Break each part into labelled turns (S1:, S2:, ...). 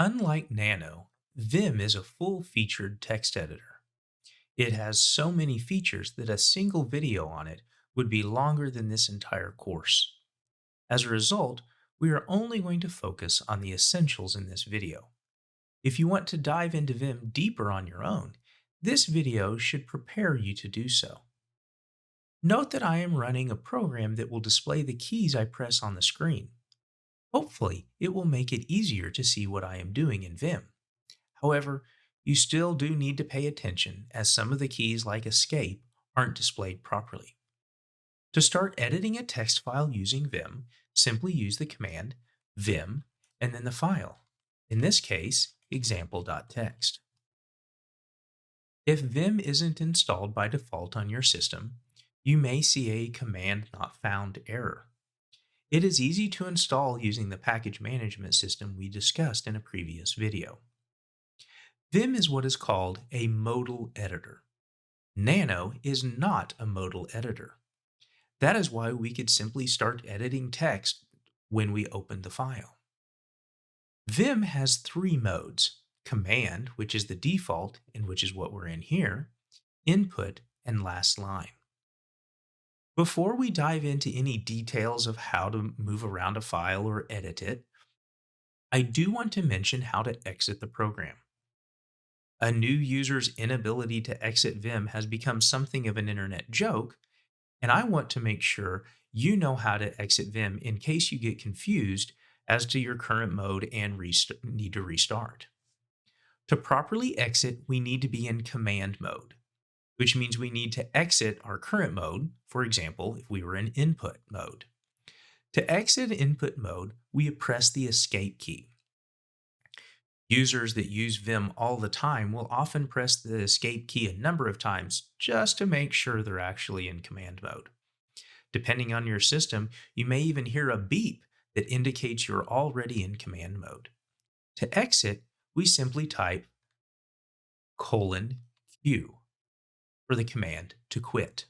S1: Unlike Nano, Vim is a full-featured text editor. It has so many features that a single video on it would be longer than this entire course. As a result, we are only going to focus on the essentials in this video. If you want to dive into Vim deeper on your own, this video should prepare you to do so. Note that I am running a program that will display the keys I press on the screen. Hopefully, it will make it easier to see what I am doing in Vim. However, you still do need to pay attention as some of the keys like escape aren't displayed properly. To start editing a text file using Vim, simply use the command vim and then the file, in this case, example.txt. If Vim isn't installed by default on your system, you may see a command not found error. It is easy to install using the package management system we discussed in a previous video. Vim is what is called a modal editor. Nano is not a modal editor. That is why we could simply start editing text when we open the file. Vim has three modes: command, which is the default and which is what we're in here, input, and last line. Before we dive into any details of how to move around a file or edit it, I do want to mention how to exit the program. A new user's inability to exit Vim has become something of an internet joke, and I want to make sure you know how to exit Vim in case you get confused as to your current mode and need to restart. To properly exit, we need to be in command mode, which means we need to exit our current mode, for example, if we were in input mode. To exit input mode, we press the escape key. Users that use Vim all the time will often press the escape key a number of times just to make sure they're actually in command mode. Depending on your system, you may even hear a beep that indicates you're already in command mode. To exit, we simply type :Q for the command to quit.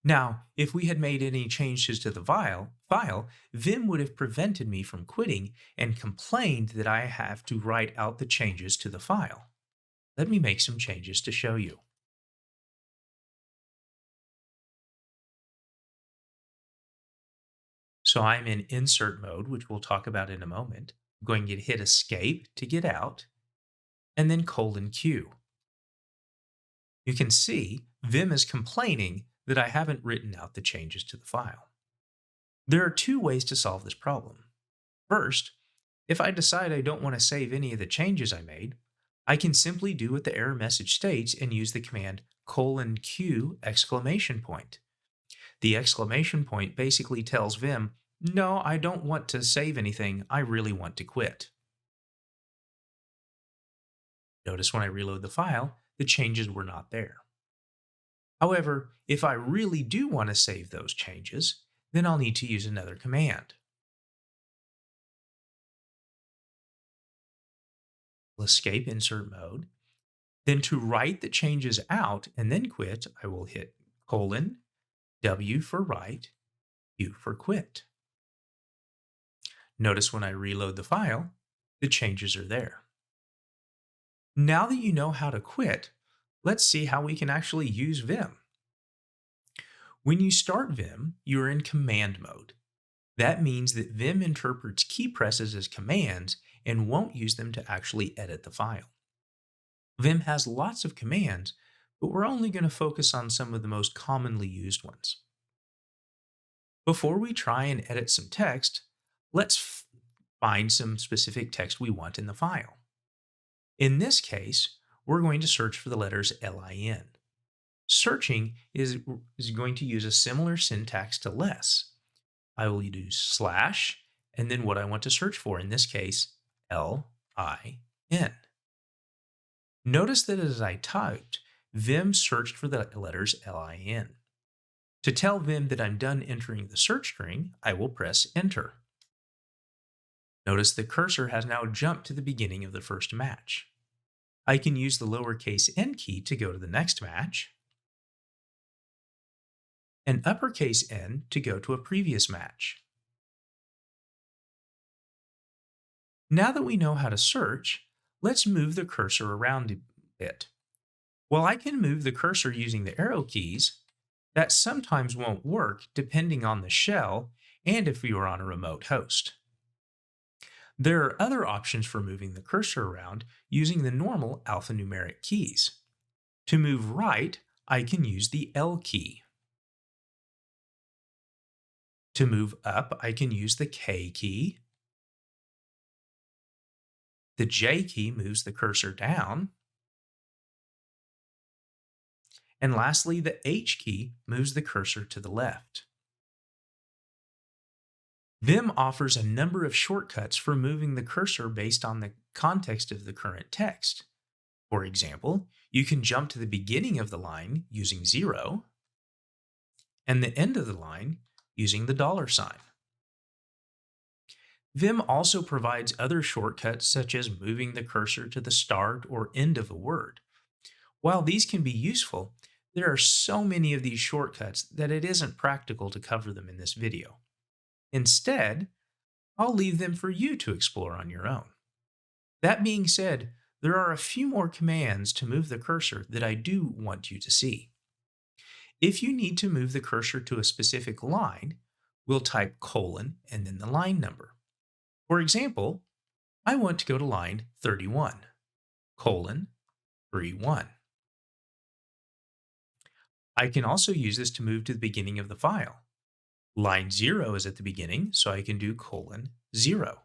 S1: Now, if we had made any changes to the file, Vim would have prevented me from quitting and complained that I have to write out the changes to the file. Let me make some changes to show you. So I'm in insert mode, which we'll talk about in a moment. I'm going to hit escape to get out, and then :Q. You can see Vim is complaining that I haven't written out the changes to the file. There are two ways to solve this problem. First, if I decide I don't want to save any of the changes I made, I can simply do what the error message states and use the command :Q!! The exclamation point basically tells Vim, no, I don't want to save anything, I really want to quit. Notice when I reload the file, the changes were not there. However, if I really do want to save those changes, then I'll need to use another command. I'll escape insert mode. Then to write the changes out and then quit, I will hit :W for write, Q for quit. Notice when I reload the file, the changes are there. Now that you know how to quit, let's see how we can actually use Vim. When you start Vim, you're in command mode. That means that Vim interprets key presses as commands and won't use them to actually edit the file. Vim has lots of commands, but we're only going to focus on some of the most commonly used ones. Before we try and edit some text, let's find some specific text we want in the file. In this case, we're going to search for the letters LIN. Searching is going to use a similar syntax to less. I will use / and then what I want to search for, in this case, LIN. Notice that as I typed, Vim searched for the letters LIN. To tell Vim that I'm done entering the search string, I will press enter. Notice the cursor has now jumped to the beginning of the first match. I can use the lowercase n key to go to the next match, and uppercase N to go to a previous match. Now that we know how to search, let's move the cursor around a bit. While I can move the cursor using the arrow keys, that sometimes won't work depending on the shell and if you are on a remote host. There are other options for moving the cursor around using the normal alphanumeric keys. To move right, I can use the L key. To move up, I can use the K key. The J key moves the cursor down. And lastly, the H key moves the cursor to the left. Vim offers a number of shortcuts for moving the cursor based on the context of the current text. For example, you can jump to the beginning of the line using 0 and the end of the line using the $sign. Vim also provides other shortcuts such as moving the cursor to the start or end of a word. While these can be useful, there are so many of these shortcuts that it isn't practical to cover them in this video. Instead, I'll leave them for you to explore on your own. That being said, there are a few more commands to move the cursor that I do want you to see. If you need to move the cursor to a specific line, we'll type colon and then the line number. For example, I want to go to line 31, colon 31. I can also use this to move to the beginning of the file. Line 0 is at the beginning, so I can do colon 0.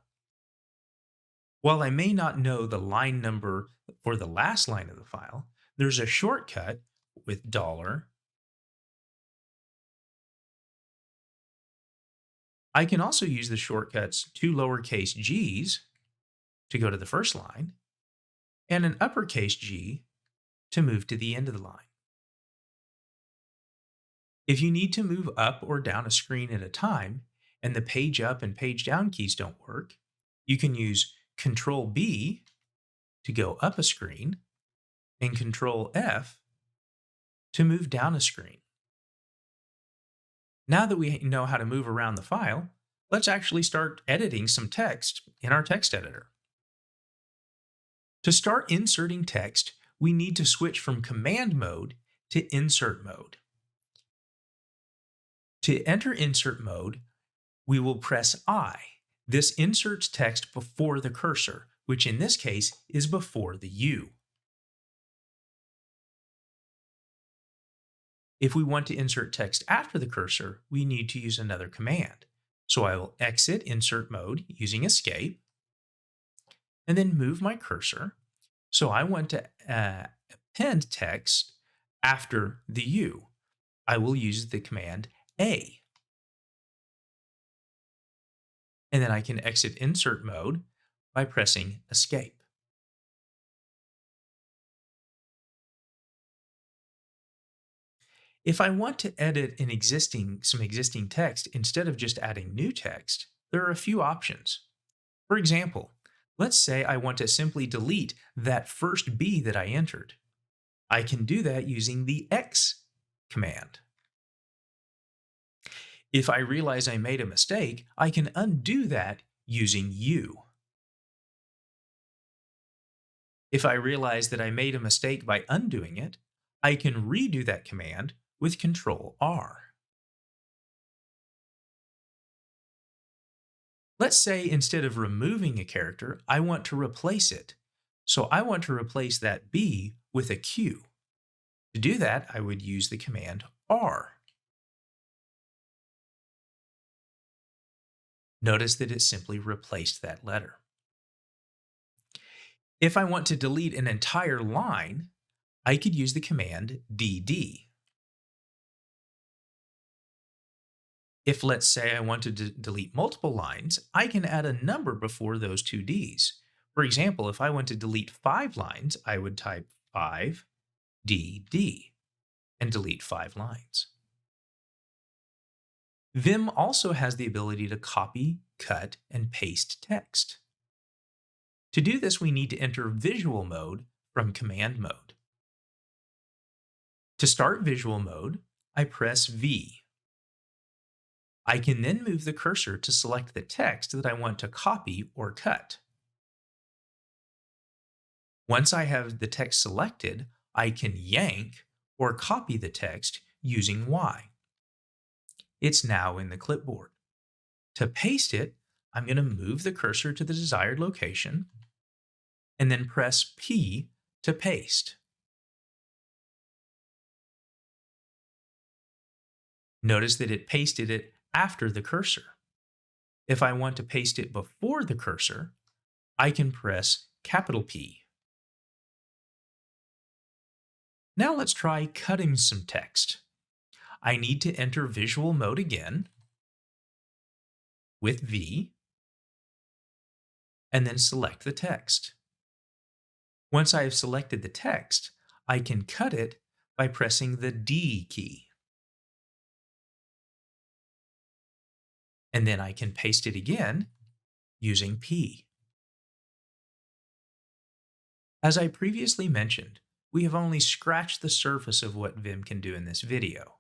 S1: While I may not know the line number for the last line of the file, there's a shortcut with $. I can also use the shortcuts 2 lowercase g's to go to the first line and an uppercase G to move to the end of the line. If you need to move up or down a screen at a time and the page up and page down keys don't work, you can use Control B to go up a screen and Control F to move down a screen. Now that we know how to move around the file, let's actually start editing some text in our text editor. To start inserting text, we need to switch from command mode to insert mode. To enter insert mode, we will press I. This inserts text before the cursor, which in this case is before the U. If we want to insert text after the cursor, we need to use another command. So I will exit insert mode using escape, and then move my cursor. So I want to append text after the U. I will use the command A. And then I can exit insert mode by pressing escape. If I want to edit some existing text instead of just adding new text, there are a few options. For example, let's say I want to simply delete that first B that I entered. I can do that using the X command. If I realize I made a mistake, I can undo that using U. If I realize that I made a mistake by undoing it, I can redo that command with Control R. Let's say instead of removing a character, I want to replace it. So I want to replace that B with a Q. To do that, I would use the command R. Notice that it simply replaced that letter. If I want to delete an entire line, I could use the command DD. If, let's say, I wanted to delete multiple lines, I can add a number before those two Ds. For example, if I want to delete 5 lines, I would type 5DD and delete 5 lines. Vim also has the ability to copy, cut, and paste text. To do this, we need to enter visual mode from command mode. To start visual mode, I press V. I can then move the cursor to select the text that I want to copy or cut. Once I have the text selected, I can yank or copy the text using Y. It's now in the clipboard. To paste it, I'm going to move the cursor to the desired location and then press P to paste. Notice that it pasted it after the cursor. If I want to paste it before the cursor, I can press capital P. Now let's try cutting some text. I need to enter visual mode again with V and then select the text. Once I have selected the text, I can cut it by pressing the D key. And then I can paste it again using P. As I previously mentioned, we have only scratched the surface of what Vim can do in this video.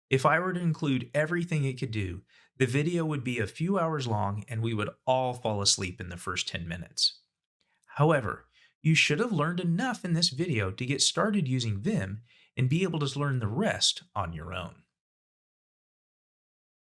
S1: If I were to include everything it could do, the video would be a few hours long and we would all fall asleep in the first 10 minutes. However, you should have learned enough in this video to get started using Vim and be able to learn the rest on your own.